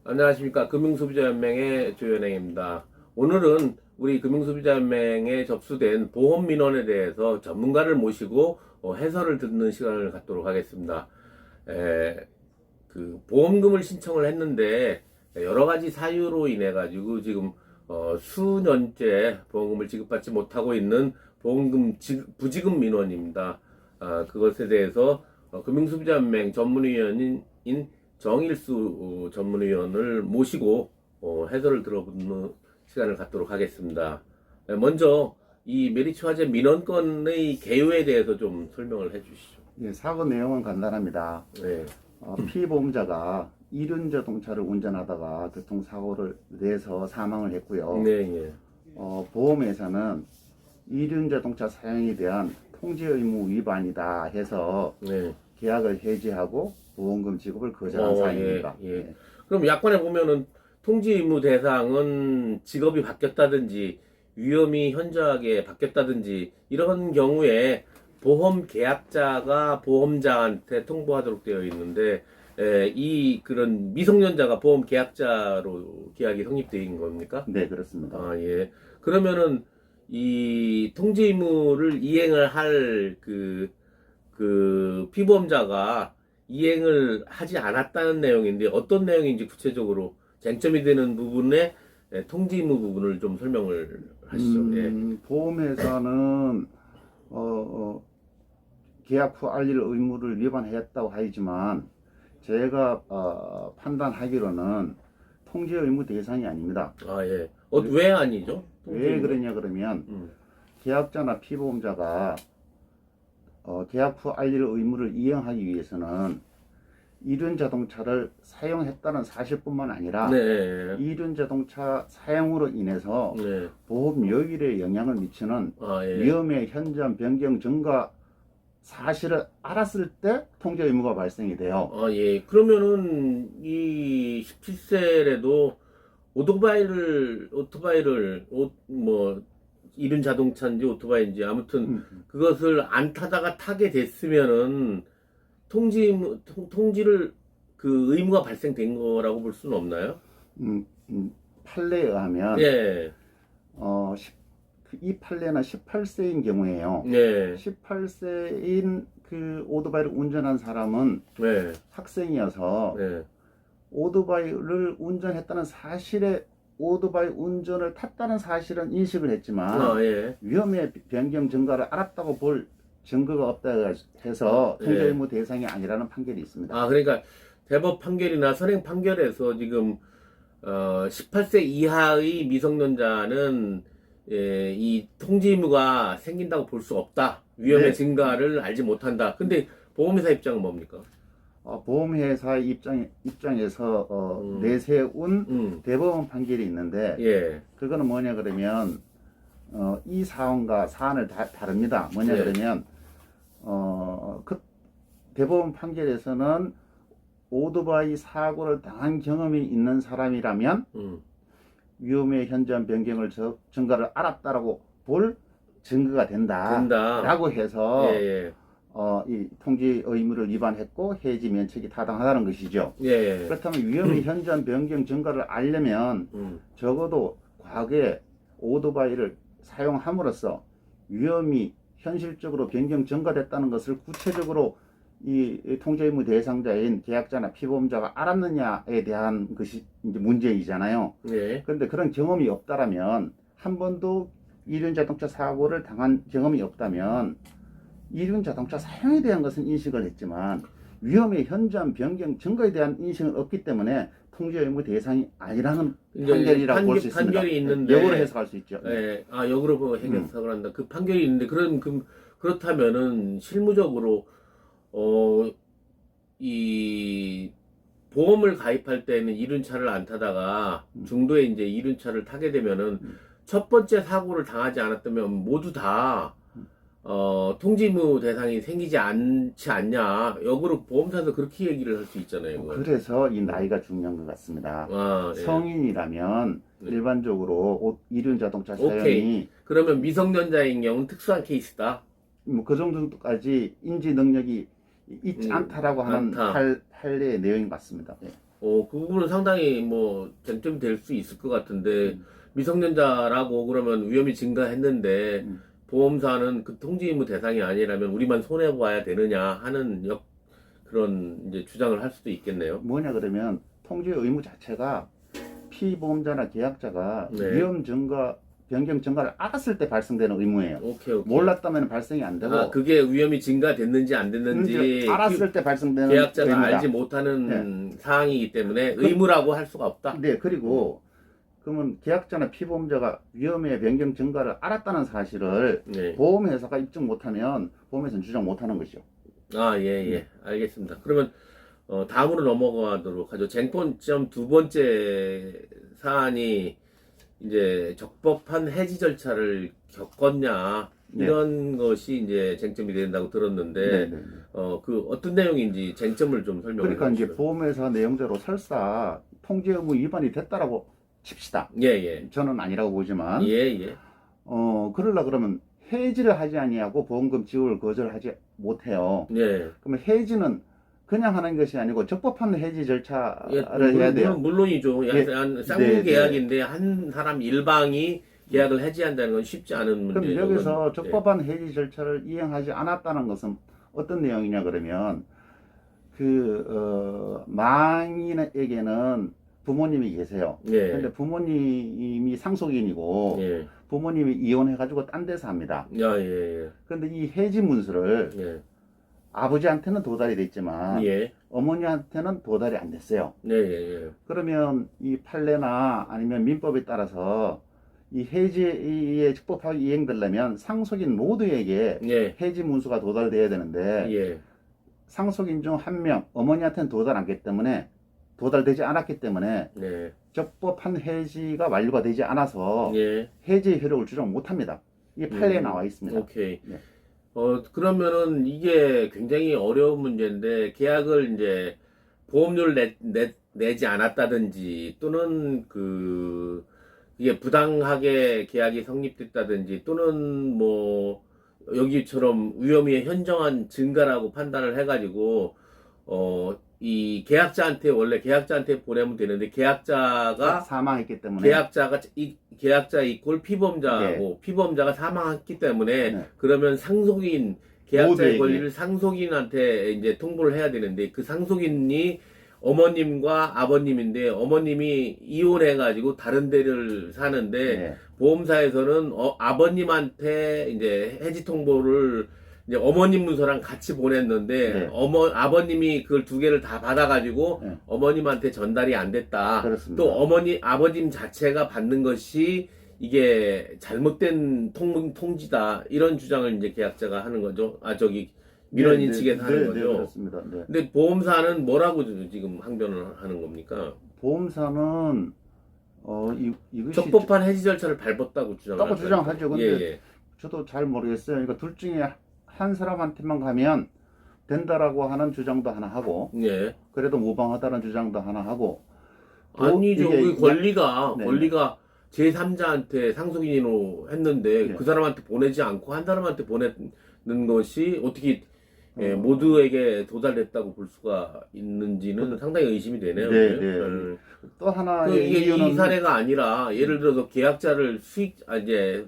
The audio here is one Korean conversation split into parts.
안녕하십니까. 금융소비자연맹의 조현행입니다. 오늘은 우리 금융소비자연맹에 접수된 보험민원에 대해서 전문가를 모시고 해설을 듣는 시간을 갖도록 하겠습니다. 보험금을 신청을 했는데 여러 가지 사유로 인해 가지고 지금 수년째 보험금을 지급받지 못하고 있는 보험금 부지급 민원입니다. 그것에 대해서 금융소비자연맹 전문위원인 정일수 전문위원을 모시고 해설을 들어보는 시간을 갖도록 하겠습니다. 먼저 이 메리츠 화재 민원건의 개요에 대해서 좀 설명을 해주시죠. 예, 사고 내용은 간단합니다. 네. 피보험자가 이륜자동차를 운전하다가 교통사고를 내서 사망을 했고요. 네, 예. 보험회사는 이륜자동차 사용에 대한 통지 의무 위반이다 해서 네. 계약을 해지하고 보험금 지급을 거절한 사항입니다. 예. 그럼 약관에 보면은 통지 의무 대상은 직업이 바뀌었다든지 위험이 현저하게 바뀌었다든지 이런 경우에 보험 계약자가 보험자한테 통보하도록 되어 있는데 그런 미성년자가 보험 계약자로 계약이 성립되어 있는 겁니까? 네, 그렇습니다. 예. 그러면은 이 통지 의무를 이행을 할 피보험자가 이행을 하지 않았다는 내용인데 어떤 내용인지 구체적으로 쟁점이 되는 부분에 통지 의무 부분을 좀 설명을 하시죠. 보험회사는 계약 후 알릴 의무를 위반했다고 하지만 제가 판단하기로는 통지 의무 대상이 아닙니다. 예. 왜 아니죠? 왜 그러냐 그러면 계약자나 피보험자가 계약 후 알릴 의무를 이행하기 위해서는 이륜자동차를 사용했다는 사실뿐만 아니라 네. 이륜자동차 사용으로 인해서 네. 보험 요율에 영향을 미치는 예. 위험의 현저한 변경 증가 사실을 알았을 때 통지 의무가 발생이 돼요. 예. 그러면은 이 17세라도 오토바이를 이륜 자동차인지 오토바이인지 아무튼 그것을 안 타다가 타게 됐으면은 통지를 의무가 발생된 거라고 볼 수는 없나요? 판례에 의하면 예. 이 판례는 18세인 경우에요. 네. 18세인 그 오토바이를 운전한 사람은 네. 학생이어서 네. 오토바이를 운전했다는 사실에 오토바이 운전을 탔다는 사실은 인식을 했지만 예. 위험의 변경 증가를 알았다고 볼 증거가 없다 해서 통지 예. 의무 대상이 아니라는 판결이 있습니다. 그러니까 대법 판결이나 선행 판결에서 지금 18세 이하의 미성년자는 이 통지 의무가 생긴다고 볼 수 없다. 위험의 네. 증가를 알지 못한다. 근데 보험회사 입장은 뭡니까? 보험회사 입장에서 내세운 대법원 판결이 있는데 예. 그거는 뭐냐 그러면 이 사안과 사안을 다릅니다. 뭐냐 네. 그러면 그 대법원 판결에서는 오토바이 사고를 당한 경험이 있는 사람이라면 위험의 현저한 변경을 증가를 알았다라고 볼 증거가 된다라고 해서 예. 이 통지 의무를 위반했고 해지 면책이 타당하다는 것이죠. 예. 그렇다면 위험의 현저한 변경 증가를 알려면 적어도 과거에 오토바이를 사용함으로써 위험이 현실적으로 변경 증가됐다는 것을 구체적으로 이 통지 의무 대상자인 계약자나 피보험자가 알았느냐에 대한 것이 이제 문제이잖아요. 예. 그런데 그런 경험이 없다라면 한 번도 이륜자동차 사고를 당한 경험이 없다면 이륜자동차 사용에 대한 것은 인식을 했지만 위험의 현저한 변경 증거에 대한 인식은 없기 때문에 통지 의무 대상이 아니라는 판결이라고 볼 수 있습니다. 판결이 있는데 역으로 해석할 수 있죠. 예. 역으로 해석을 한다. 그 판결이 있는데 그렇다면은 실무적으로 이 보험을 가입할 때는 이륜차를 안 타다가 중도에 이제 이륜차를 타게 되면은 첫 번째 사고를 당하지 않았다면 모두 다 통지 의무 대상이 생기지 않지 않냐. 역으로 보험사에서 그렇게 얘기를 할 수 있잖아요. 그건. 그래서 이 나이가 중요한 것 같습니다. 예. 성인이라면 네. 일반적으로 이륜자동차 오케이. 사용이 그러면 미성년자인 경우는 특수한 케이스다. 그 정도까지 인지 능력이 있지 않다라고 하는 않다. 판례의 내용인 것 같습니다. 네. 그 부분은 상당히 뭐 쟁점이 될 수 있을 것 같은데 미성년자라고 그러면 위험이 증가했는데 보험사는 그 통지 의무 대상이 아니라면 우리만 손해 봐야 되느냐 하는 그런 이제 주장을 할 수도 있겠네요. 뭐냐 그러면 통지 의무 자체가 피보험자나 계약자가 네. 위험 증가 변경 증가를 알았을 때 발생되는 의무예요. 오케이. 몰랐다면 발생이 안 되고 그게 위험이 증가됐는지 안 됐는지 알았을 때 발생되는 계약자가 의무다. 알지 못하는 사항이기 때문에 의무라고 할 수가 없다. 네, 그리고 그러면 계약자나 피보험자가 위험의 변경 증가를 알았다는 사실을 네. 보험회사가 입증 못하면 보험회사는 주장 못하는 것이죠. 예. 알겠습니다. 그러면 다음으로 넘어가도록 하죠. 쟁점점 두 번째 사안이 이제 적법한 해지 절차를 겪었냐 이런 것이 이제 쟁점이 된다고 들었는데 네. 그 어떤 내용인지 쟁점을 좀 설명해 그러니까 이제 주시죠. 보험회사 내용대로 설사 통지 의무 위반이 됐다라고 칩시다. 예. 저는 아니라고 보지만 예. 그러려 그러면 해지를 하지 아니하고 보험금 지급을 거절하지 못해요. 예. 그러면 해지는 그냥 하는 것이 아니고 적법한 해지 절차를 해야 돼요. 물론이죠. 예. 쌍무 네. 계약인데 한 사람 일방이 계약을 해지한다는 건 쉽지 않은 그럼 문제죠. 여기서 그건. 적법한 해지 절차를 이행하지 않았다는 것은 어떤 내용이냐 그러면 망인에게는 부모님이 계세요. 예. 근데 부모님이 상속인이고 예. 부모님이 이혼해가지고 딴 데서 합니다. 예. 근데 이 해지 문서를 예. 아버지한테는 도달이 됐지만 예. 어머니한테는 도달이 안 됐어요. 예. 그러면 이 판례나 아니면 민법에 따라서 이 해지의 적법하게 이행되려면 상속인 모두에게 예. 해지 문서가 도달돼야 되는데 예. 상속인 중 한 명 어머니한테는 도달되지 않았기 때문에 네. 적법한 해지가 완료가 되지 않아서 예. 해지의 효력을 주장 못합니다. 이게 판례에 나와 있습니다. 오케이. 네. 그러면은 이게 굉장히 어려운 문제인데 계약을 이제 보험료를 내지 않았다든지 또는 이게 부당하게 계약이 성립됐다든지 또는 뭐 여기처럼 위험이 현저한 증가라고 판단을 해가지고 이 계약자한테 원래 계약자한테 보내면 되는데 계약자가 사망했기 때문에 계약자 이꼴 피보험자고 피보험자가 사망했기 때문에 네. 그러면 상속인 계약자의 모두에게. 권리를 상속인한테 이제 통보를 해야 되는데 그 상속인이 어머님과 아버님인데 어머님이 이혼해가지고 다른 데를 사는데 네. 보험사에서는 아버님한테 이제 해지 통보를 이제 어머님 문서랑 같이 보냈는데 네. 아버님이 그걸 두 개를 다 받아가지고 네. 어머님한테 전달이 안 됐다. 그렇습니다. 또 아버님 자체가 받는 것이 이게 잘못된 통지다. 이런 주장을 이제 계약자가 하는 거죠. 민원인 측에서 하는 거죠. 그렇습니다. 네. 근데 보험사는 뭐라고 지금 항변을 하는 겁니까? 보험사는 이것이 적법한 해지 절차를 밟았다고 주장하죠. 주장하죠. 근데 예. 저도 잘 모르겠어요. 그러니까 둘 중에 한 사람한테만 가면 된다라고 하는 주장도 하나 하고 예. 그래도 무방하다는 주장도 하나 하고 아니죠. 이게 그 권리가 네. 제3자한테 상속인으로 했는데 네. 그 사람한테 보내지 않고 한 사람한테 보내는 것이 어떻게 모두에게 도달됐다고 볼 수가 있는지는 상당히 의심이 되네요. 네, 그죠? 네. 또 하나의 이게 이유는 이 사례가 아니라 예를 들어서 계약자를 이제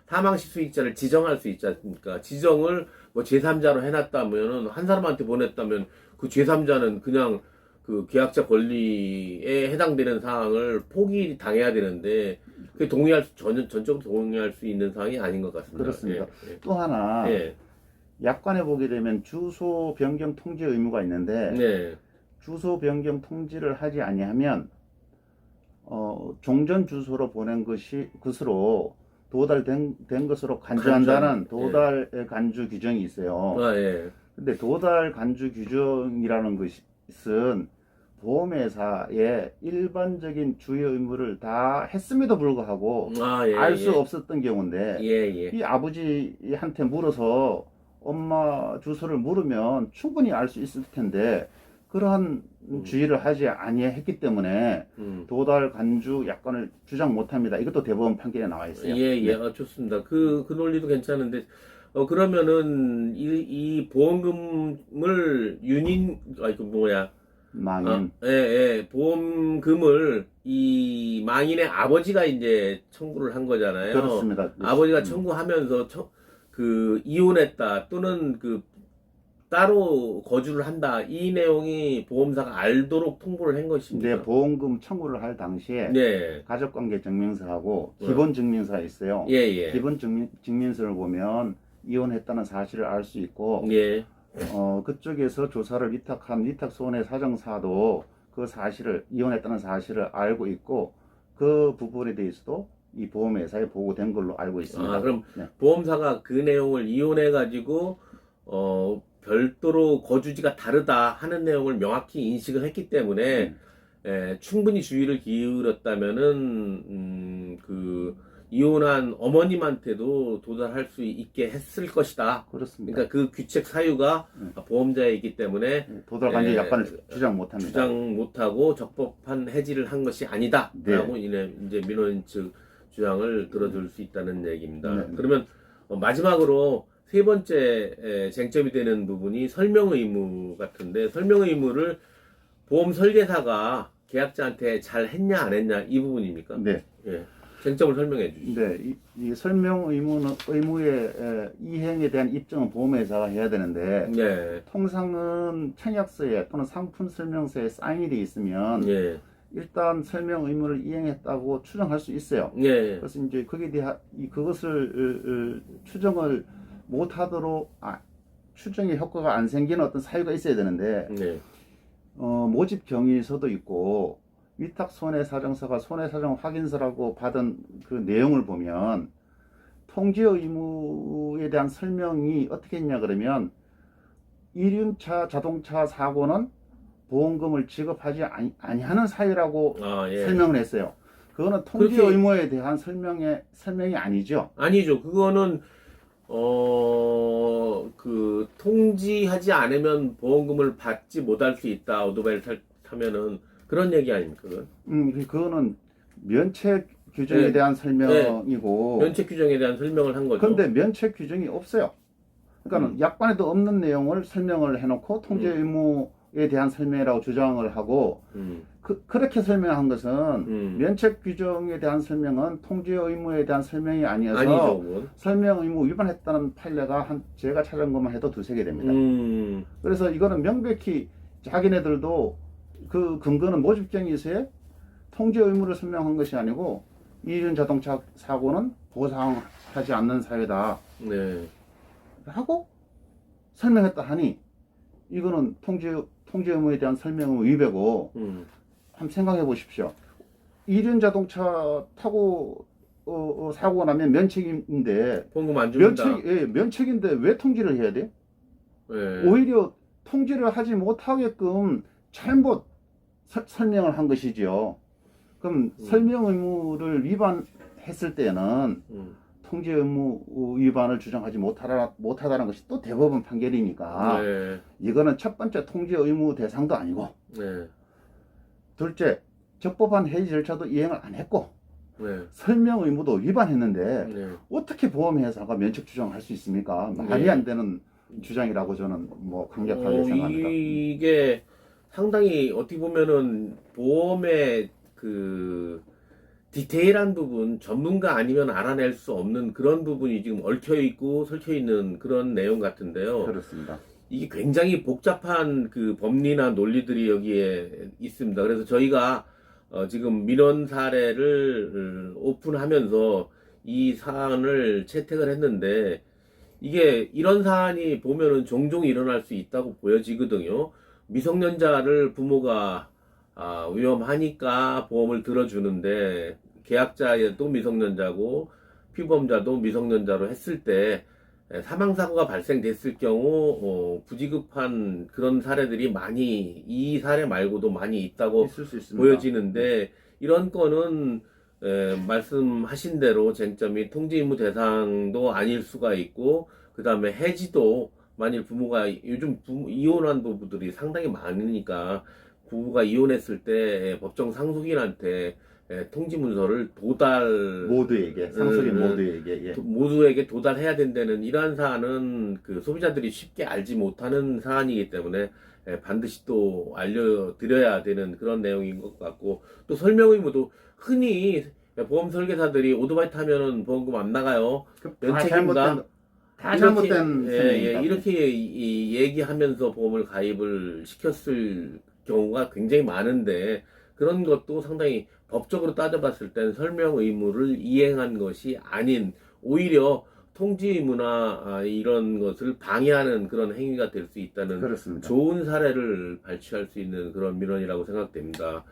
사망시 수익자를 지정할 수 있지 않습니까? 지정을 뭐 제3자로 해놨다면은 한 사람한테 보냈다면 그 제3자는 그냥 그 계약자 권리에 해당되는 사항을 포기당해야 되는데 그게 전적으로 동의할 수 있는 사항이 아닌 것 같습니다. 그렇습니다. 예. 또 하나 예. 약관에 보게 되면 주소 변경 통지 의무가 있는데 네. 주소 변경 통지를 하지 아니하면 종전 주소로 보낸 것으로 도달된 것으로 간주한다는 도달의 간주 규정이 있어요. 예. 근데 도달 간주 규정이라는 것은 보험회사의 일반적인 주요 의무를 다 했음에도 불구하고 알 수 없었던 경우인데 이 아버지한테 물어서 엄마 주소를 물으면 충분히 알 수 있을 텐데 그러한 주의를 하지 아니했기 때문에 도달 간주 약관을 주장 못합니다. 이것도 대법원 판결에 나와 있어요. 좋습니다. 그 논리도 괜찮은데 그러면은 이 보험금을 망인. 보험금을 이 망인의 아버지가 이제 청구를 한 거잖아요. 그렇습니다. 아버지가 청구하면서 그 이혼했다 또는 그 따로 거주를 한다 이 내용이 보험사가 알도록 통보를 한 것입니다. 네, 보험금 청구를 할 당시에 네. 가족관계 증명서하고 기본 증명서가 있어요. 예. 기본 증명서를 보면 이혼했다는 사실을 알 수 있고, 예. 그쪽에서 조사를 위탁한 위탁소원의 사정사도 그 사실을 이혼했다는 사실을 알고 있고, 그 부분에 대해서도 이 보험회사에 보고된 걸로 알고 있습니다. 아, 그럼 네. 보험사가 그 내용을 이혼해 가지고 별도로 거주지가 다르다 하는 내용을 명확히 인식을 했기 때문에 충분히 주의를 기울였다면은 그 이혼한 어머님한테도 도달할 수 있게 했을 것이다. 그렇습니다. 그러니까 그 규책 사유가 보험자이기 때문에 도달관계 약관을 주장 못합니다. 주장 못하고 적법한 해지를 한 것이 아니다라고 이제 민원인 측 주장을 들어줄 수 있다는 얘기입니다. 네. 그러면 마지막으로 세 번째 쟁점이 되는 부분이 설명 의무 같은데, 설명 의무를 보험 설계사가 계약자한테 잘 했냐 안 했냐 이 부분입니까? 네. 예. 쟁점을 설명해 주시죠. 네, 이 설명 의무의 이행에 대한 입증은 보험회사가 해야 되는데, 네. 통상은 청약서에 또는 상품 설명서에 사인이 돼 있으면 예. 일단 설명 의무를 이행했다고 추정할 수 있어요. 예. 그래서 이제 거기에 대한 그것을 추정을 못하도록 추정의 효과가 안 생기는 어떤 사유가 있어야 되는데, 네. 모집 경위서도 있고 위탁 손해사정서가 손해사정 확인서라고 받은 그 내용을 보면 통지 의무에 대한 설명이 어떻게 했냐 그러면, 이륜차 자동차 사고는 보험금을 지급하지 아니하는 사유라고 설명을 했어요. 그거는 통지 그렇게... 의무에 대한 설명이 아니죠. 아니죠. 그거는 그 통지하지 않으면 보험금을 받지 못할 수 있다. 오토바이를 타면은 그런 얘기 아닙니까? 그거는 면책 규정에 대한 설명이고, 면책 규정에 대한 설명을 한 거죠. 그런데 면책 규정이 없어요. 그러니까 약관에도 없는 내용을 설명을 해놓고 통지 의무에 대한 설명이라고 주장을 하고, 그렇게 설명한 것은 면책 규정에 대한 설명은 통지 의무에 대한 설명이 아니어서 아니죠, 설명 의무 위반했다는 판례가 제가 찾은 것만 해도 두세 개 됩니다. 그래서 이거는 명백히 자기네들도 그 근거는 모집경위서에 통지 의무를 설명한 것이 아니고, 이륜 자동차 사고는 보상하지 않는 사유다 하고 설명했다 하니, 이거는 통지 의무에 대한 설명 위배고, 한번 생각해 보십시오. 이륜 자동차 타고 사고가 나면 면책인데, 보험금 안 준다. 면책인데 왜 통지를 해야 돼? 오히려 통지를 하지 못하게끔 잘못 설명을 한 것이지요. 그럼 설명 의무를 위반했을 때는 통지 의무 위반을 주장하지 못하다는 것이 또 대법원 판결이니까, 이거는 첫 번째 통지 의무 대상도 아니고, 둘째 적법한 해지 절차도 이행을 안 했고, 설명 의무도 위반했는데 어떻게 보험회사가 면책 주장을 할 수 있습니까? 말이 안 되는 주장이라고 저는 강력하게 생각합니다. 이게 상당히 어떻게 보면은 보험의 그 디테일한 부분, 전문가 아니면 알아낼 수 없는 그런 부분이 지금 얽혀 있고 설켜 있는 그런 내용 같은데요. 그렇습니다. 이게 굉장히 복잡한 그 법리나 논리들이 여기에 있습니다. 그래서 저희가 지금 민원 사례를 오픈하면서 이 사안을 채택을 했는데, 이게 이런 사안이 보면은 종종 일어날 수 있다고 보여지거든요. 미성년자를 부모가 위험하니까 보험을 들어주는데, 계약자도 미성년자고 피보험자도 미성년자로 했을 때 사망사고가 발생됐을 경우 부지급한 그런 사례들이 많이, 이 사례 말고도 많이 있다고 있을 수 있습니다. 보여지는데, 이런 건은 말씀하신 대로 쟁점이 통지 의무 대상도 아닐 수가 있고, 그 다음에 해지도 만일 부모가, 요즘 이혼한 부부들이 상당히 많으니까 부부가 이혼했을 때 법정 상속인한테 통지 문서를 모두에게, 상속인 모두에게 모두에게 도달해야 된다는 이러한 사안은 그 소비자들이 쉽게 알지 못하는 사안이기 때문에 반드시 또 알려드려야 되는 그런 내용인 것 같고, 또 설명 의무도 흔히 보험 설계사들이 오토바이 타면은 보험금 안 나가요. 면책입니다. 다 잘못된 예, 설명이다. 이렇게 얘기하면서 보험을 가입을 시켰을 경우가 굉장히 많은데, 그런 것도 상당히 법적으로 따져봤을 땐 설명 의무를 이행한 것이 아닌, 오히려 통지 의무나 이런 것을 방해하는 그런 행위가 될 수 있다는 그렇습니다. 좋은 사례를 발췌할 수 있는 그런 민원이라고 생각됩니다.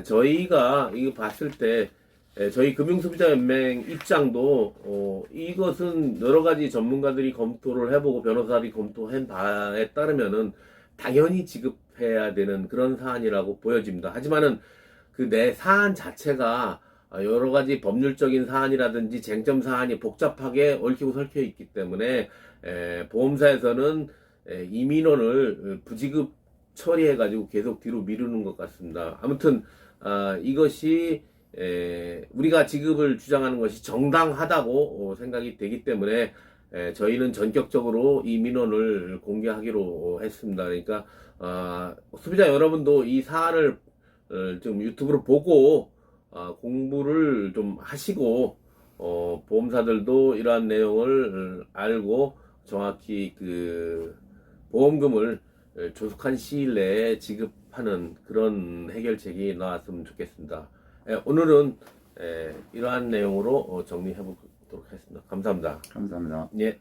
저희가 이거 봤을 때 저희 금융소비자연맹 입장도 이것은 여러 가지 전문가들이 검토를 해보고 변호사들이 검토한 바에 따르면은 당연히 지급해야 되는 그런 사안이라고 보여집니다. 하지만은 그 내 사안 자체가 여러 가지 법률적인 사안이라든지 쟁점 사안이 복잡하게 얽히고 설켜 있기 때문에 보험사에서는 이 민원을 부지급 처리해가지고 계속 뒤로 미루는 것 같습니다. 아무튼 이것이 우리가 지급을 주장하는 것이 정당하다고 생각이 되기 때문에 저희는 전격적으로 이 민원을 공개하기로 했습니다. 그러니까 소비자 여러분도 이 사안을 좀 유튜브로 보고 공부를 좀 하시고 보험사들도 이러한 내용을 알고 정확히 그 보험금을 조속한 시일 내에 지급하는 그런 해결책이 나왔으면 좋겠습니다. 오늘은 이러한 내용으로 정리해 보도록 하겠습니다. 감사합니다. 감사합니다. 예.